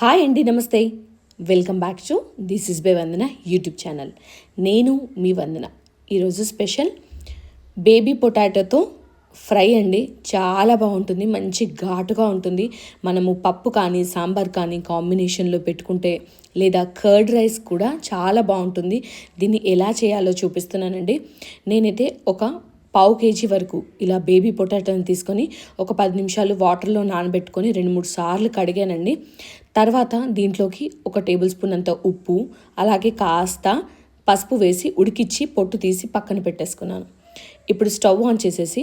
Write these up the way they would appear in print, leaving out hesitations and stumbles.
Hi అండి, నమస్తే. Welcome back to this is by Vandana YouTube channel. నేను మీ వందన. ఈరోజు స్పెషల్ బేబీ పొటాటోతో ఫ్రై అండి. చాలా బాగుంటుంది, మంచి ఘాటుగా ఉంటుంది. మనము పప్పు కానీ సాంబార్ కానీ కాంబినేషన్లో పెట్టుకుంటే, లేదా కర్డ్ రైస్ కూడా చాలా బాగుంటుంది. దీన్ని ఎలా చేయాలో చూపిస్తున్నానండి. నేనైతే ఒక పావు కేజీ వరకు ఇలా బేబీ పొటాటోని తీసుకొని ఒక 10 నిమిషాలు వాటర్లో నానబెట్టుకొని 2-3 సార్లు కడిగానండి. తర్వాత దీంట్లోకి 1 టేబుల్ స్పూన్ అంత ఉప్పు, అలాగే కాస్త పసుపు వేసి ఉడికిచ్చి పొట్టు తీసి పక్కన పెట్టేసుకున్నాను. ఇప్పుడు స్టవ్ ఆన్ చేసేసి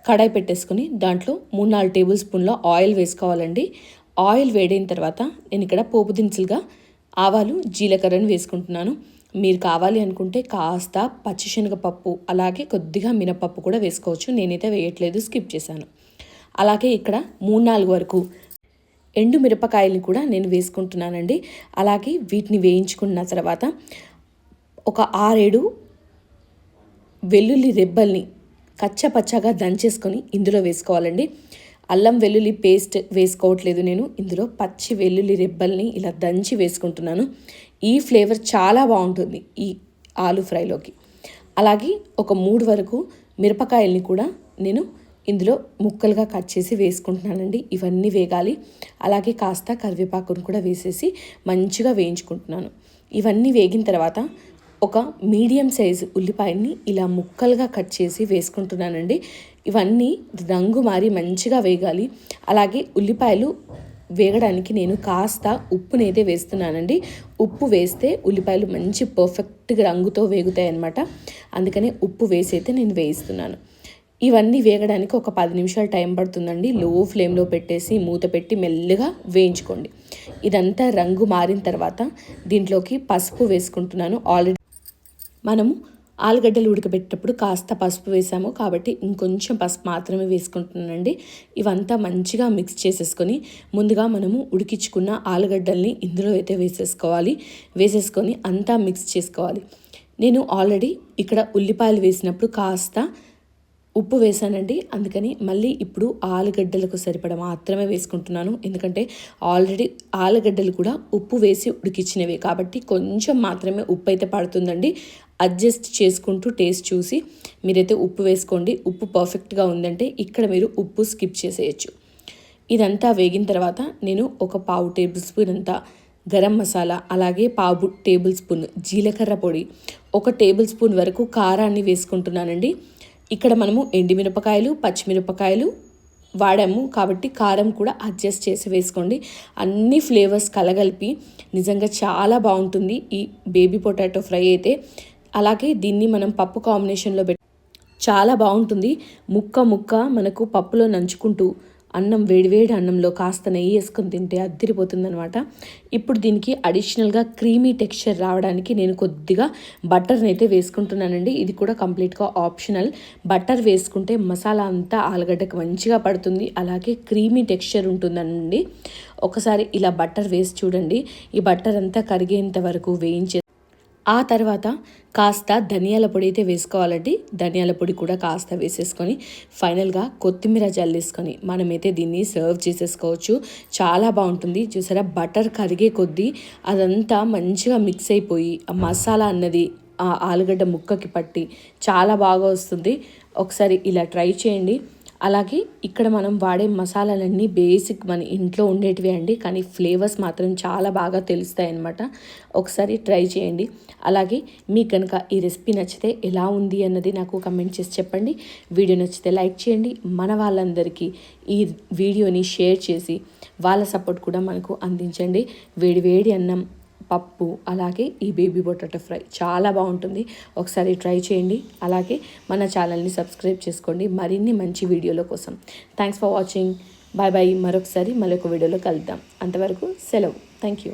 కడాయి పెట్టేసుకుని దాంట్లో 3-4 టేబుల్ స్పూన్ల ఆయిల్ వేసుకోవాలండి. ఆయిల్ వేడైన తర్వాత నేను ఇక్కడ పోపు దినుసులుగా ఆవాలు, జీలకర్రను వేసుకుంటున్నాను. మీరు కావాలి అనుకుంటే కాస్త పచ్చిశనగపప్పు, అలాగే కొద్దిగా మినపప్పు కూడా వేసుకోవచ్చు. నేనైతే వేయట్లేదు, స్కిప్ చేశాను. అలాగే ఇక్కడ 3-4 వరకు ఎండు మిరపకాయలని కూడా నేను వేసుకుంటున్నానండి. అలాగే వీటిని వేయించుకున్న తర్వాత ఒక 6-7 వెల్లుల్లి రెబ్బల్ని కచ్చపచ్చగా దంచేసుకొని ఇందులో వేసుకోవాలండి. అల్లం వెల్లుల్లి పేస్ట్ వేసుకోవట్లేదు నేను, ఇందులో పచ్చి వెల్లుల్లి రెబ్బల్ని ఇలా దంచి వేసుకుంటున్నాను. ఈ ఫ్లేవర్ చాలా బాగుంటుంది ఈ ఆలు ఫ్రైలోకి. అలాగే ఒక 3 వరకు మిరపకాయల్ని కూడా నేను ఇందులో ముక్కలుగా కట్ చేసి వేసుకుంటున్నానండి. ఇవన్నీ వేగాలి. అలాగే కాస్త కరివేపాకును కూడా వేసేసి మంచిగా వేయించుకుంటున్నాను. ఇవన్నీ వేగిన తర్వాత ఒక మీడియం సైజు ఉల్లిపాయని ఇలా ముక్కలుగా కట్ చేసి వేసుకుంటున్నానండి. ఇవన్నీ రంగు మారి మంచిగా వేగాలి. అలాగే ఉల్లిపాయలు వేగడానికి నేను కాస్త ఉప్పునైతే వేస్తున్నానండి. ఉప్పు వేస్తే ఉల్లిపాయలు మంచి పర్ఫెక్ట్గా రంగుతో వేగుతాయి అన్నమాట. అందుకనే ఉప్పు వేసి అయితే నేను వేయిస్తున్నాను. ఇవన్నీ వేగడానికి ఒక 10 నిమిషాలు టైం పడుతుందండి. లో ఫ్లేమ్లో పెట్టేసి మూత పెట్టి మెల్లగా వేయించుకోండి. ఇదంతా రంగు మారిన తర్వాత దీంట్లోకి పసుపు వేసుకుంటున్నాను. ఆల్రెడీ మనము ఆలుగడ్డలు ఉడకబెట్టేటప్పుడు కాస్త పసుపు వేసాము కాబట్టి ఇంకొంచెం పసుపు మాత్రమే వేసుకుంటున్నానండి. ఇవంతా మంచిగా మిక్స్ చేసేసుకొని ముందుగా మనము ఉడికించుకున్న ఆలుగడ్డల్ని ఇందులో అయితే వేసేసుకొని అంతా మిక్స్ చేసుకోవాలి. నేను ఆల్రెడీ ఇక్కడ ఉల్లిపాయలు వేసినప్పుడు కాస్త ఉప్పు వేసానండి. అందుకని మళ్ళీ ఇప్పుడు ఆలుగడ్డలకు సరిపడా మాత్రమే వేసుకుంటున్నాను. ఎందుకంటే ఆల్రెడీ ఆలుగడ్డలు కూడా ఉప్పు వేసి ఉడికిచ్చినవి కాబట్టి కొంచెం మాత్రమే ఉప్పు అయితే పడుతుందండి. అడ్జస్ట్ చేసుకుంటూ టేస్ట్ చూసి మీరైతే ఉప్పు వేసుకోండి. ఉప్పు పర్ఫెక్ట్గా ఉందంటే ఇక్కడ మీరు ఉప్పు స్కిప్ చేసేయచ్చు. ఇదంతా వేగిన తర్వాత నేను ఒక పావు టేబుల్ స్పూన్ అంతా గరం మసాలా, అలాగే పావు టేబుల్ స్పూన్ జీలకర్ర పొడి, 1 టేబుల్ స్పూన్ వరకు కారాన్ని వేసుకుంటున్నానండి. ఇక్కడ మనము ఎండుమిరపకాయలు, పచ్చిమిరపకాయలు వాడాము కాబట్టి కారం కూడా అడ్జస్ట్ చేసి వేసుకోండి. అన్ని ఫ్లేవర్స్ కలగలిపి నిజంగా చాలా బాగుంటుంది ఈ బేబీ పొటాటో ఫ్రై అయితే. అలాగే దీన్ని మనం పప్పు కాంబినేషన్లో చాలా బాగుంటుంది. ముక్క మనకు పప్పులో నంచుకుంటూ అన్నం, వేడివేడి అన్నంలో కాస్త నెయ్యి వేసుకొని తింటే అద్దిరిపోతుంది అనమాట. ఇప్పుడు దీనికి అడిషనల్గా క్రీమీ టెక్స్చర్ రావడానికి నేను కొద్దిగా బటర్ని అయితే వేసుకుంటున్నానండి. ఇది కూడా కంప్లీట్గా ఆప్షనల్. బటర్ వేసుకుంటే మసాలా అంతా ఆలుగడ్డకు మంచిగా పడుతుంది. అలాగే క్రీమీ టెక్స్చర్ ఉంటుందండి. ఒకసారి ఇలా బటర్ వేసి చూడండి. ఈ బటర్ అంతా కరిగేంత వరకు వేయించే ఆ తర్వాత కాస్త ధనియాల పొడి అయితే వేసుకోవాలండి. ధనియాల పొడి కూడా కాస్త వేసేసుకొని ఫైనల్గా కొత్తిమీర జల్లేసుకొని మనమైతే దీన్ని సర్వ్ చేసేసుకోవచ్చు. చాలా బాగుంటుంది. చూసారా, బటర్ కరిగే కొద్దీ అదంతా మంచిగా మిక్స్ అయిపోయి ఆ మసాలా అన్నది ఆ ఆలుగడ్డ ముక్కకి పట్టి చాలా బాగా వస్తుంది. ఒకసారి ఇలా ట్రై చేయండి. అలాగే ఇక్కడ మనం వాడే మసాలాలన్నీ బేసిక్ మన ఇంట్లో ఉండేటివే అండి, కానీ ఫ్లేవర్స్ మాత్రం చాలా బాగా తెలుస్తాయి అన్నమాట. ఒకసారి ట్రై చేయండి. అలాగే మీకు కనుక ఈ రెసిపీ నచ్చితే ఎలా ఉంది అన్నది నాకు కమెంట్ చేసి చెప్పండి. వీడియో నచ్చితే లైక్ చేయండి. మన వాళ్ళందరికీ ఈ వీడియోని షేర్ చేసి వాళ్ళ సపోర్ట్ కూడా మనకు అందించండి. వేడి అన్నం, పప్పు, అలాగే ఈ బేబీ పొటాటో ఫ్రై చాలా బాగుంటుంది. ఒకసారి ట్రై చేయండి. అలాగే మన ఛానల్ని సబ్స్క్రైబ్ చేసుకోండి మరిన్ని మంచి వీడియోల కోసం. Thanks for watching. బాయ్. మరొకసారి మరొక వీడియోలో కలుద్దాం. అంతవరకు సెలవు. Thank you.